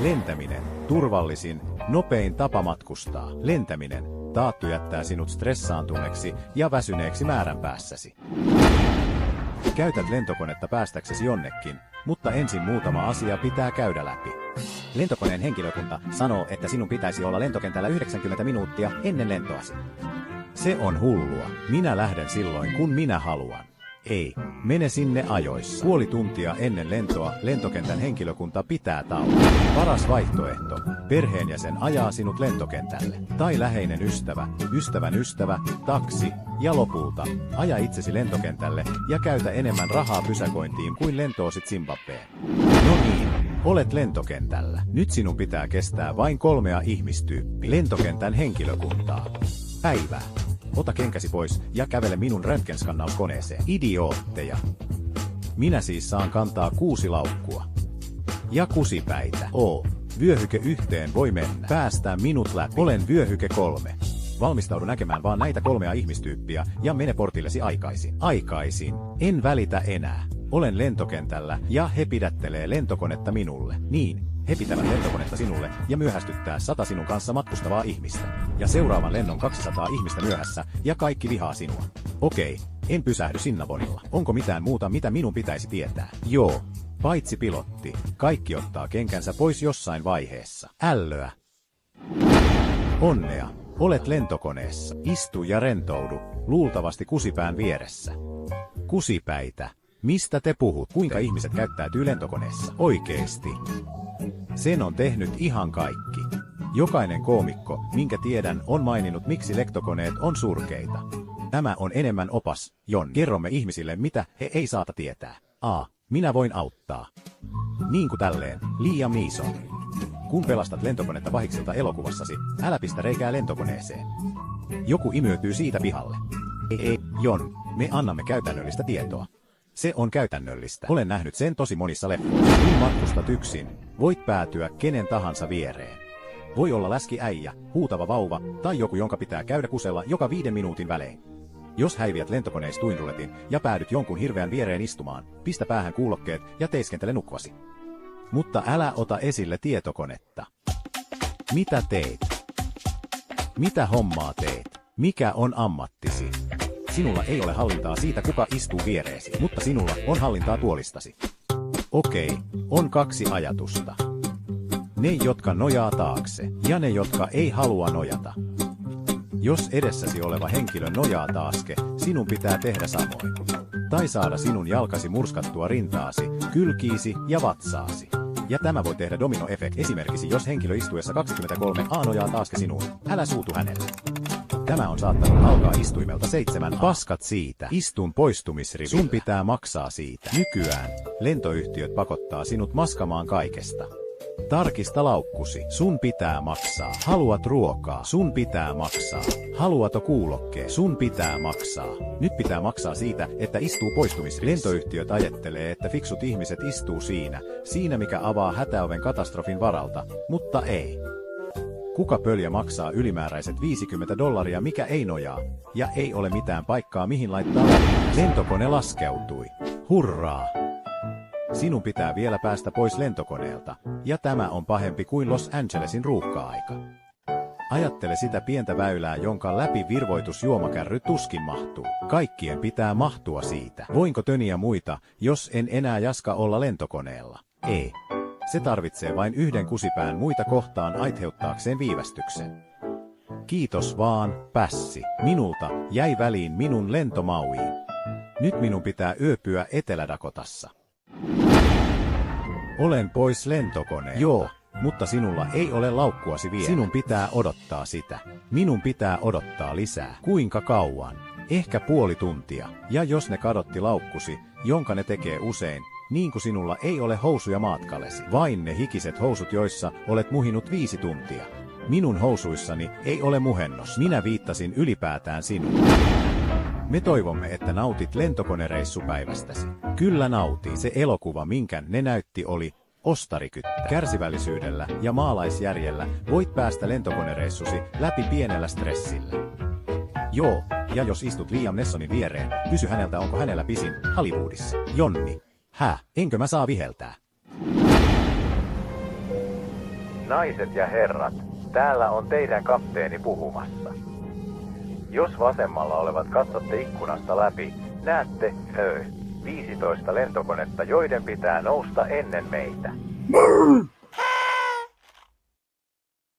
Lentäminen, turvallisin, nopein tapa matkustaa. Lentäminen, taattu jättää sinut stressaantuneeksi ja väsyneeksi määränpäässäsi. Käytät lentokonetta päästäksesi jonnekin, mutta ensin muutama asia pitää käydä läpi. Lentokoneen henkilökunta sanoo, että sinun pitäisi olla lentokentällä 90 minuuttia ennen lentoasi. Se on hullua. Minä lähden silloin, kun minä haluan. Ei, mene sinne ajoissa. Puoli tuntia ennen lentoa lentokentän henkilökunta pitää tauon. Paras vaihtoehto. Perheenjäsen ajaa sinut lentokentälle. Tai läheinen ystävä, ystävän ystävä, taksi ja lopulta aja itsesi lentokentälle ja käytä enemmän rahaa pysäköintiin kuin lentoosit Zimbabween. No niin, olet lentokentällä. Nyt sinun pitää kestää vain 3 ihmistyyppiä. Lentokentän henkilökuntaa. Päivää. Ota kenkäsi pois ja kävele minun röntgenskannauskoneeseen. Idiootteja. Minä siis saan kantaa 6 laukkua. Ja kusipäitä. Vyöhyke 1 voi mennä. Päästää minut läpi. Olen vyöhyke 3. Valmistaudu näkemään vaan näitä 3 ihmistyyppiä ja mene portillesi aikaisin. Aikaisin. En välitä enää. Olen lentokentällä ja he pidättelee lentokonetta minulle. Niin, he pitävät lentokonetta sinulle ja myöhästyttää 100 sinun kanssa matkustavaa ihmistä. Ja seuraavan lennon 200 ihmistä myöhässä ja kaikki vihaa sinua. Okei, en pysähdy Sinnabonilla. Onko mitään muuta, mitä minun pitäisi tietää? Joo, paitsi pilotti. Kaikki ottaa kenkänsä pois jossain vaiheessa. Ällöä. Onnea. Olet lentokoneessa. Istu ja rentoudu, luultavasti kusipään vieressä. Kusipäitä. Mistä te puhut? Kuinka ihmiset käyttäytyy lentokoneessa? Oikeesti. Sen on tehnyt ihan kaikki. Jokainen koomikko, minkä tiedän, on maininnut, miksi lentokoneet on surkeita. Tämä on enemmän opas, Jon. Kerromme ihmisille, mitä he ei saata tietää. Minä voin auttaa. Niin kuin tälleen, Liam Neeson. Kun pelastat lentokonetta pahiksilta elokuvassasi, älä pistä reikää lentokoneeseen. Joku imeytyy siitä pihalle. Ei, Jon, me annamme käytännöllistä tietoa. Se on käytännöllistä. Olen nähnyt sen tosi monissa leffoissa. Kun matkustat yksin, voit päätyä kenen tahansa viereen. Voi olla läskiäijä, huutava vauva tai joku, jonka pitää käydä kusella joka 5 minuutin välein. Jos häiviät lentokoneistuinruletin ja päädyt jonkun hirveän viereen istumaan, pistä päähän kuulokkeet ja teiskentele nukkuvasi. Mutta älä ota esille tietokonetta. Mitä teet? Mitä hommaa teet? Mikä on ammattisi? Sinulla ei ole hallintaa siitä, kuka istuu viereesi, mutta sinulla on hallintaa tuolistasi. Okei, on 2 ajatusta. Ne, jotka nojaa taakse, ja ne, jotka ei halua nojata. Jos edessäsi oleva henkilö nojaa taaske, sinun pitää tehdä samoin. Tai saada sinun jalkasi murskattua rintaasi, kylkiisi ja vatsaasi. Ja tämä voi tehdä dominoefekti. Esimerkiksi jos henkilö istuessa 23A nojaa taaske sinuun, älä suutu hänelle. Tämä on saattanut alkaa istuimelta 7. Paskat siitä. Istun poistumisrivillä. Sun pitää maksaa siitä. Nykyään lentoyhtiöt pakottaa sinut maskamaan kaikesta. Tarkista laukkusi. Sun pitää maksaa. Haluat ruokaa? Sun pitää maksaa. Haluato kuulokkeen? Sun pitää maksaa. Nyt pitää maksaa siitä, että istuu poistumisrivissä. Lentoyhtiöt ajattelee, että fiksut ihmiset istuu siinä mikä avaa hätäoven katastrofin varalta, mutta ei. Kuka pöljä maksaa ylimääräiset $50, mikä ei nojaa, ja ei ole mitään paikkaa mihin laittaa. Lentokone laskeutui. Hurraa! Sinun pitää vielä päästä pois lentokoneelta, ja tämä on pahempi kuin Los Angelesin ruuhka-aika. Ajattele sitä pientä väylää, jonka läpi virvoitusjuomakärry tuskin mahtuu. Kaikkien pitää mahtua siitä. Voinko töniä muita, jos en enää jaska olla lentokoneella? Ei. Se tarvitsee vain 1 kusipään muita kohtaan aiheuttaakseen viivästyksen. Kiitos vaan, pässi. Minulta jäi väliin minun lentomauiin. Nyt minun pitää yöpyä Etelä-Dakotassa. Olen pois lentokoneelta. Joo, mutta sinulla ei ole laukkuasi vielä. Sinun pitää odottaa sitä. Minun pitää odottaa lisää. Kuinka kauan? Ehkä puoli tuntia. Ja jos ne kadotti laukkusi, jonka ne tekee usein, niin kuin sinulla ei ole housuja matkallesi. Vain ne hikiset housut, joissa olet muhinut 5 tuntia. Minun housuissani ei ole muhennos. Minä viittasin ylipäätään sinuun. Me toivomme, että nautit lentokonereissupäivästäsi. Kyllä nautin. Se elokuva, minkä ne näytti, oli ostarikyttä. Kärsivällisyydellä ja maalaisjärjellä voit päästä lentokonereissusi läpi pienellä stressillä. Joo, ja jos istut Liam Neesonin viereen, kysy häneltä, onko hänellä pisin Hollywoodissa. Jonni. Enkö mä saa viheltää? Naiset ja herrat, täällä on teidän kapteeni puhumassa. Jos vasemmalla olevat katsotte ikkunasta läpi, näette 15 lentokonetta, joiden pitää nousta ennen meitä.